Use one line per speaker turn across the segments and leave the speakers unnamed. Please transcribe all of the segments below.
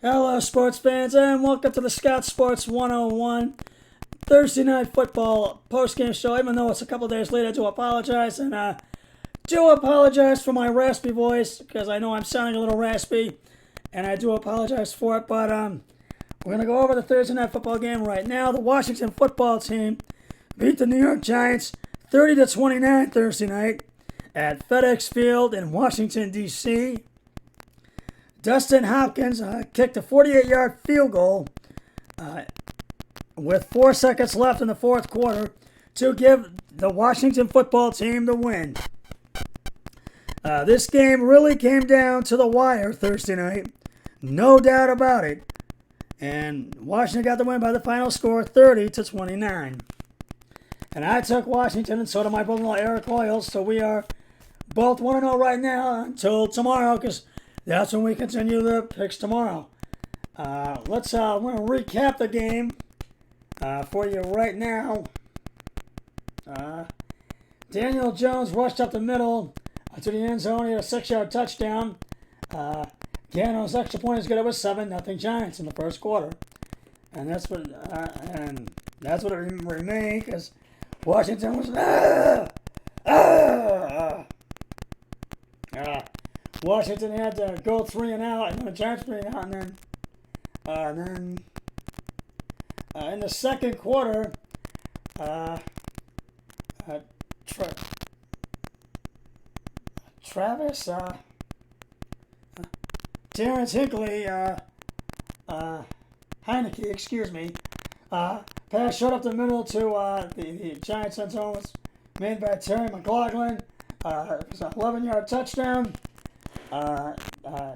Hello, sports fans, and welcome to the Scott Sports 101 Thursday Night Football post-game show. Even though it's a couple days late, I do apologize, and do apologize for my raspy voice because I know I'm sounding a little raspy, and I do apologize for it. But we're gonna go over the Thursday Night Football game right now. The Washington Football Team beat the New York Giants 30-29 Thursday night at FedEx Field in Washington, D.C. Dustin Hopkins kicked a 48-yard field goal with 4 seconds left in the fourth quarter to give the Washington Football Team the win. This game really came down to the wire Thursday night, no doubt about it. And Washington got the win by the final score 30-29. And I took Washington, and so did my brother-in-law Eric Hoyles. So we are both 1-0 right now until tomorrow, because that's when we continue the picks tomorrow. We're going to recap the game for you right now. Daniel Jones rushed up the middle to the end zone. He had a 6-yard touchdown. Gano's extra point is good. It was 7-0 Giants in the first quarter. And that's what it remained, because Washington was Washington had to go 3 and out, and the Giants 3 and out, and then in the second quarter, Terrence Hinckley, Heineke, excuse me, pass short up the middle to the Giants end zone was made by Terry McLaughlin. It was an 11-yard touchdown.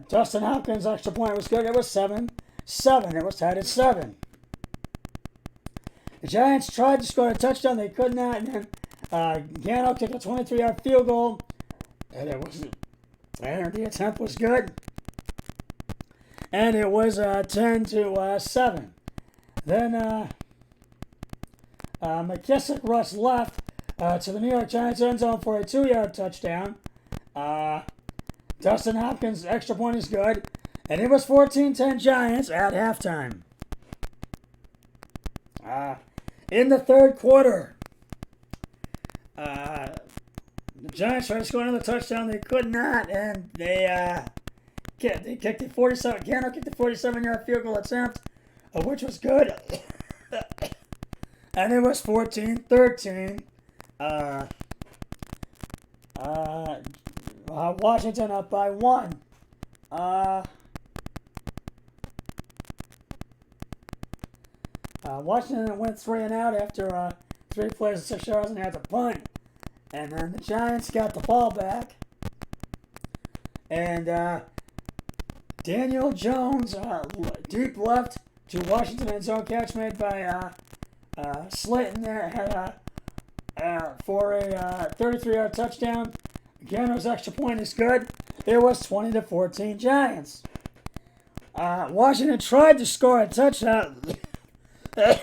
Dustin Hopkins' extra point was good. It was 7-7. It was tied at 7. The Giants tried to score a touchdown. They could not. And then Gano kicked a 23-yard field goal. And the attempt was good. And it was 10-7. Then McKissick rushed left to the New York Giants end zone for a 2-yard touchdown. Dustin Hopkins' extra point is good. And it was 14-10 Giants at halftime. In the third quarter, the Giants tried to score another touchdown. They could not, and they kicked the 47. Gano kicked the 47-yard field goal attempt, which was good. And it was 14-13. Washington up by 1. Washington went 3 and out after 3 plays and 6 yards, and they had to punt. And then the Giants got the ball back. And Daniel Jones, deep left to Washington end zone catch made by Slayton there had for a 33-yard touchdown. Gano's extra point is good. It was 20-14 Giants. Washington tried to score a touchdown. With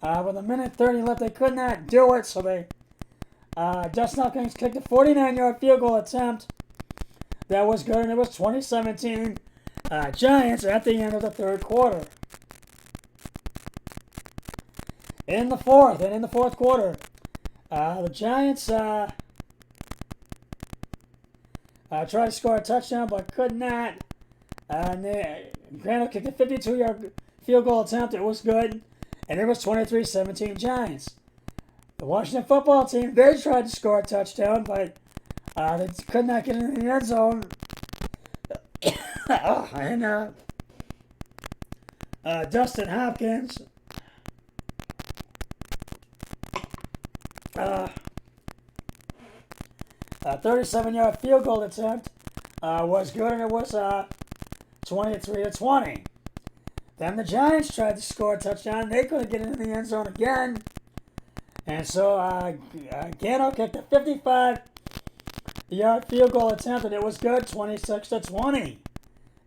a minute 30 left, they could not do it, so they Dustin Hopkins kicked a 49-yard field goal attempt. That was good, and it was 20-17 Giants at the end of the third quarter. In the fourth quarter, the Giants tried to score a touchdown but could not. And Gano kicked a 52-yard field goal attempt. It was good. And it was 23-17 Giants. The Washington Football Team, they tried to score a touchdown, but they could not get in the end zone. And Dustin Hopkins a 37-yard field goal attempt was good, and it was 23-20. Then the Giants tried to score a touchdown. They couldn't get into the end zone again. And so Gano kicked a 55-yard field goal attempt, and it was good, 26-20.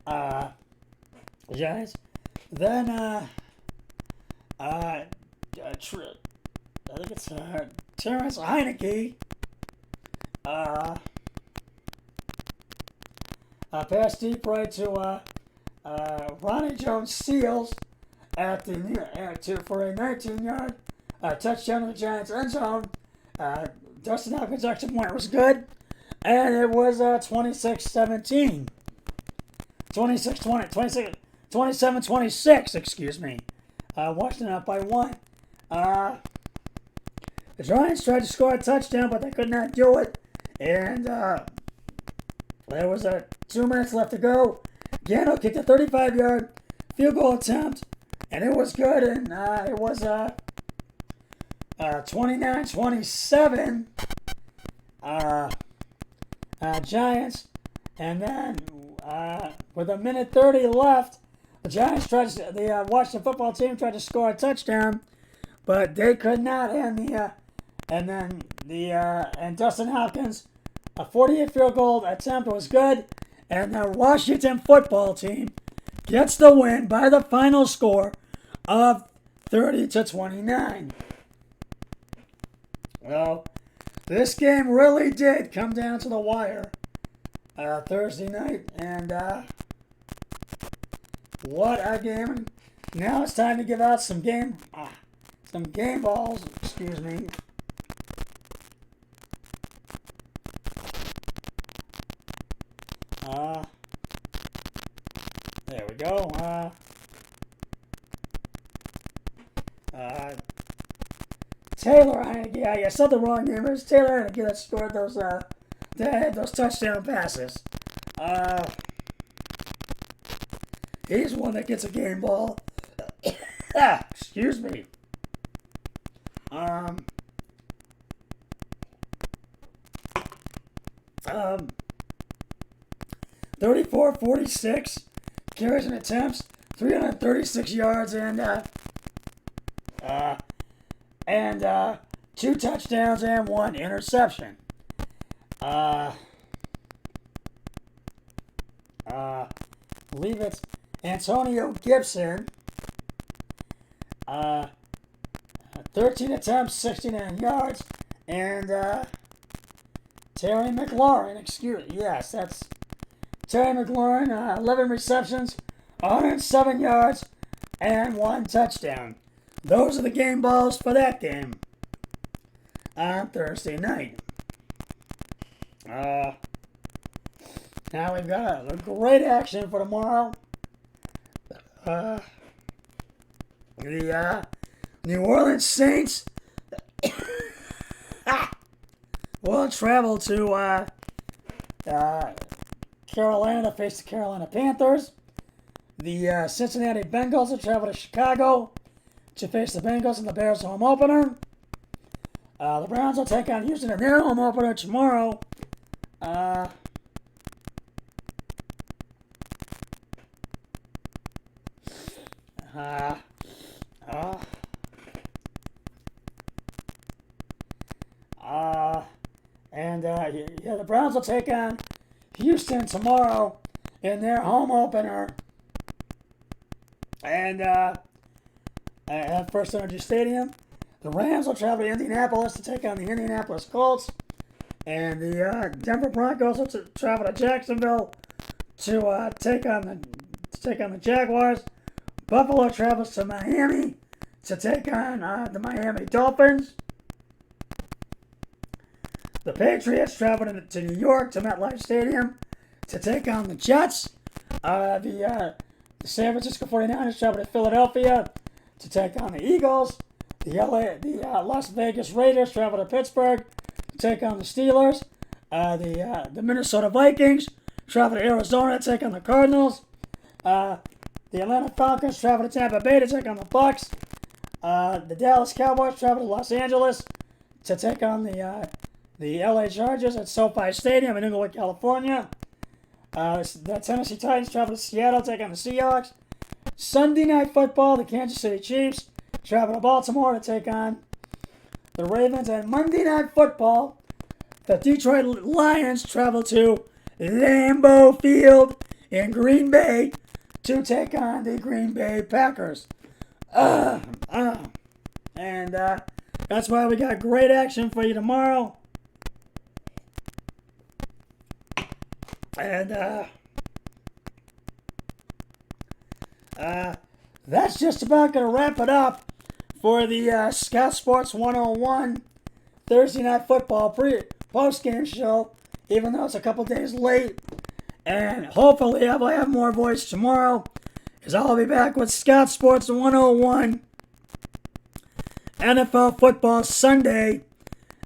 The Giants. Then I think it's Terrence Heineke pass deep right to Ronnie Jones Seals for a 19-yard touchdown in the Giants end zone. Dustin Hopkins' extra point was good, and it was 26-17. 27-26, excuse me. Washington up by 1. The Giants tried to score a touchdown, but they could not do it. And there was 2 minutes left to go. Gano kicked a 35-yard field goal attempt, and it was good. And it was 29-27 Giants. And then with 1:30 left, the Washington football team tried to score a touchdown, but they could not. And Dustin Hopkins, a 48 field goal attempt was good, and the Washington football team gets the win by the final score of 30-29. Well, this game really did come down to the wire Thursday night, and what a game! Now it's time to give out some game balls. Excuse me. There we go. Taylor Heineke. I said the wrong name. It was Taylor Heineke that scored those touchdown passes. He's one that gets a game ball. Excuse me. 34-46 carries and attempts, 336 yards, and 2 touchdowns and 1 interception. Believe it's Antonio Gibson. 13 attempts, 69 yards, and Terry McLaurin. That's Terry McLaurin. 11 receptions, 107 yards, and 1 touchdown. Those are the game balls for that game on Thursday night. Now we've got a great action for tomorrow. The New Orleans Saints will travel to Carolina to face the Carolina Panthers. The Cincinnati Bengals will travel to Chicago to face the Bengals in the Bears home opener. The Browns will take on Houston in their home opener tomorrow. The Browns will take on Houston tomorrow in their home opener. And at First Energy Stadium, the Rams will travel to Indianapolis to take on the Indianapolis Colts. And the Denver Broncos will travel to Jacksonville to take on the Jaguars. Buffalo travels to Miami to take on the Miami Dolphins. The Patriots travel to New York to MetLife Stadium to take on the Jets. The San Francisco 49ers travel to Philadelphia to take on the Eagles. The Las Vegas Raiders travel to Pittsburgh to take on the Steelers. The Minnesota Vikings travel to Arizona to take on the Cardinals. The Atlanta Falcons travel to Tampa Bay to take on the Bucks. The Dallas Cowboys travel to Los Angeles to take on the LA Chargers at SoFi Stadium in Inglewood, California. The Tennessee Titans travel to Seattle to take on the Seahawks. Sunday Night Football, the Kansas City Chiefs travel to Baltimore to take on the Ravens. And Monday Night Football, the Detroit Lions travel to Lambeau Field in Green Bay to take on the Green Bay Packers. And that's why we got great action for you tomorrow. And That's just about going to wrap it up for the Scout Sports 101 Thursday Night Football post-game show, even though it's a couple days late. And hopefully I will have more voice tomorrow, because I'll be back with Scout Sports 101 NFL Football Sunday.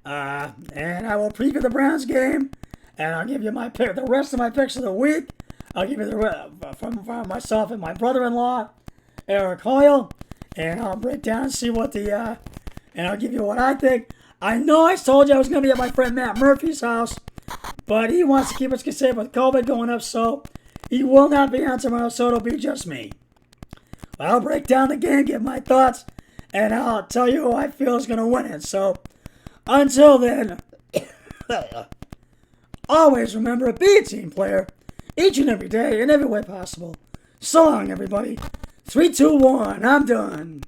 And I will preview the Browns game, and I'll give you the rest of my picks of the week. I'll give you from myself and my brother-in-law, Eric Hoyle, and I'll break down and see and I'll give you what I think. I know I told you I was going to be at my friend Matt Murphy's house, but he wants to keep us safe with COVID going up, so he will not be on tomorrow, so it'll be just me. I'll break down the game, give my thoughts, and I'll tell you who I feel is going to win it. So, until then, always remember to be a team player each and every day in every way possible. So long, everybody. 3, 2, 1, I'm done.